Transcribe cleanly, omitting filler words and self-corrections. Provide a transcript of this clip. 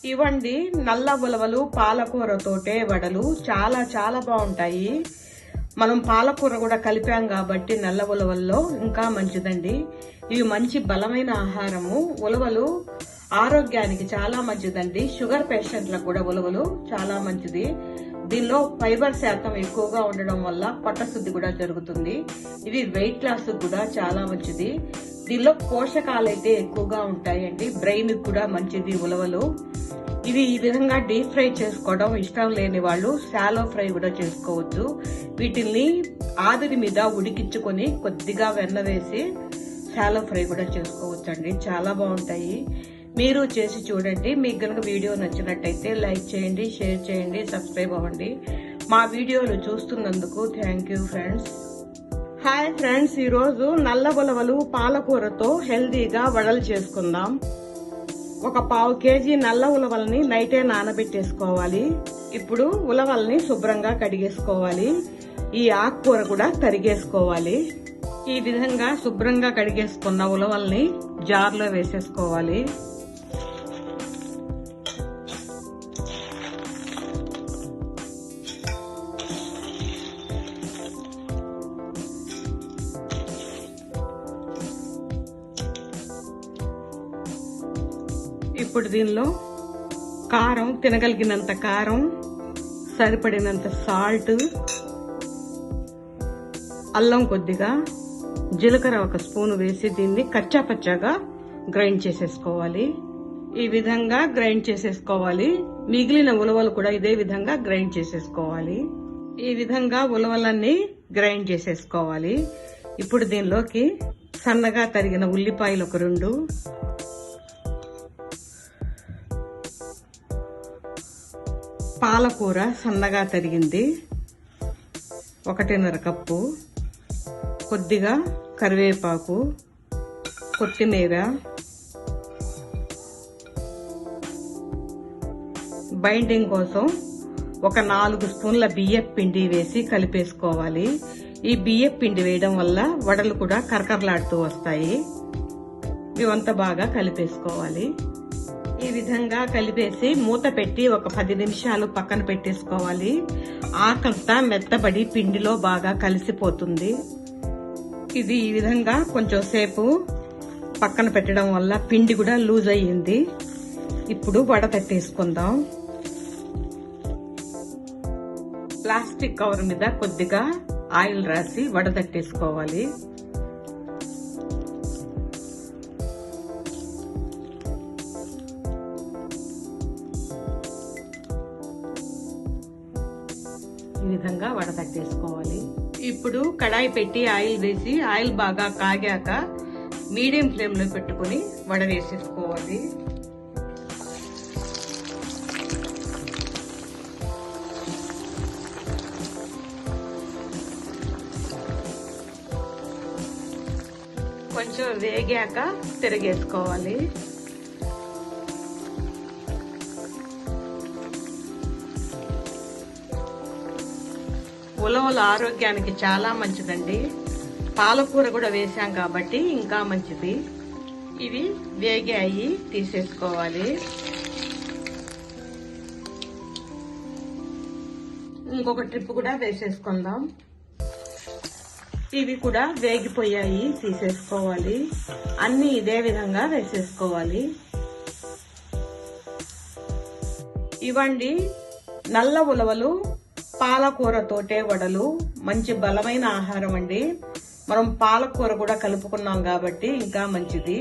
ఇవండి నల్ల ఉలవలు పాలకూరతోటే వడలు చాలా చాలా బాగుంటాయి. మనం పాలకూర కూడా కలిపాం కాబట్టి నల్ల ఉలవల్లో ఇంకా మంచిదండి. ఇవి మంచి బలమైన ఆహారము. ఉలవలు ఆరోగ్యానికి చాలా మంచిదండి. షుగర్ పేషెంట్లకు కూడా ఉలవలు చాలా మంచిది. దీనిలో ఫైబర్ శాతం ఎక్కువగా ఉండడం వల్ల పొట్టశుద్ధి కూడా జరుగుతుంది. ఇది వెయిట్ లాస్ కూడా చాలా మంచిది. దీనిలో పోషకాలైతే ఎక్కువగా ఉంటాయండి. బ్రెయిన్ కూడా మంచిది ఉలవలు. ఇవి ఈ విధంగా డీప్ ఫ్రై చేసుకోవడం ఇష్టం లేని వాళ్ళు షాలో ఫ్రై కూడా చేసుకోవచ్చు. వీటిని ఆవిరి మీద ఉడికించుకొని కొద్దిగా వెన్న వేసి షాలో ఫ్రై కూడా చేసుకోవచ్చు అండి. చాలా బాగుంటాయి. మీరు చేసి చూడండి. మీకు కనుక వీడియో నచ్చినట్టయితే లైక్ చేయండి, షేర్ చేయండి, సబ్స్క్రైబ్ అవ్వండి. మా వీడియోలు చూస్తున్నందుకు thank you friends. Hi friends, ఈరోజు నల్ల ఉలవలు పాలకూరతో హెల్దీగా వడలు చేసుకుందాం. ఒక 1/2 కేజీ నల్ల ఉలవల్ని నైటే నానబెట్టేసుకోవాలి. ఇప్పుడు ఉలవల్ని శుభ్రంగా కడిగేసుకోవాలి. ఈ ఆకుకూర కూడా తరిగేసుకోవాలి. ఈ విధంగా శుభ్రంగా కడిగేసుకున్న ఉలవల్ని జార్లో వేసేసుకోవాలి. ఇప్పుడు దీనిలో కారం, తినగలిగినంత కారం, సరిపడినంత సాల్ట్, అల్లం కొద్దిగా, జీలకర్ర 1 స్పూన్ వేసి దీన్ని కచ్చా పచ్చాగా గ్రైండ్ చేసేసుకోవాలి. ఈ విధంగా గ్రైండ్ చేసేసుకోవాలి. మిగిలిన ఉలవలు కూడా ఇదే విధంగా గ్రైండ్ చేసేసుకోవాలి. ఈ విధంగా ఉలవలన్నీ గ్రైండ్ చేసేసుకోవాలి. ఇప్పుడు దీనిలోకి సన్నగా తరిగిన ఉల్లిపాయలు 2, పాలకూర సన్నగా తరిగింది 1.5 కప్పు, కొద్దిగా కరివేపాకు, కొత్తిమీర, బైండింగ్ కోసం 4 స్పూన్ల బియ్యపు పిండి వేసి కలిపేసుకోవాలి. ఈ బియ్యపు పిండి వేయడం వల్ల వడలు కూడా కరకరలాడుతూ వస్తాయి. ఇవంతా బాగా కలిపేసుకోవాలి. ఈ విధంగా కలిపేసి మూత పెట్టి ఒక 10 నిమిషాలు పక్కన పెట్టేసుకోవాలి. ఆకంతా మెత్తబడి పిండిలో బాగా కలిసిపోతుంది. ఇది ఈ విధంగా కొంచెం సేపు పక్కన పెట్టడం వల్ల పిండి కూడా లూజ్ అయ్యింది. ఇప్పుడు వడ తట్టేసుకుందాం. ప్లాస్టిక్ కవర్ మీద కొద్దిగా ఆయిల్ రాసి వడ తట్టేసుకోవాలి. ఈ విధంగా వడ తట్టేసుకోవాలి. ఇప్పుడు కడాయి పెట్టి ఆయిల్ వేసి ఆయిల్ బాగా కాగాక మీడియం ఫ్లేమ్ లో పెట్టుకుని వడ వేసేసుకోవాలి. కొంచెం వేగాక తిరిగేసుకోవాలి. ఉలవలు ఆరోగ్యానికి చాలా మంచిదండి. పాలకూర కూడా వేసాం కాబట్టి ఇంకా మంచిది. ఇవి వేగాయి, తీసేసుకోవాలి. ఇంకొక ట్రిప్ కూడా వేసేసుకుందాం. ఇవి కూడా వేగిపోయాయి, తీసేసుకోవాలి. అన్ని ఇదే విధంగా వేసేసుకోవాలి. ఇవండి నల్ల ఉలవలు పాలకూరతోటే వడలు. మంచి బలమైన ఆహారం అండి. మనం పాలకూర కూడా కలుపుకున్నాం కాబట్టి ఇంకా మంచిది.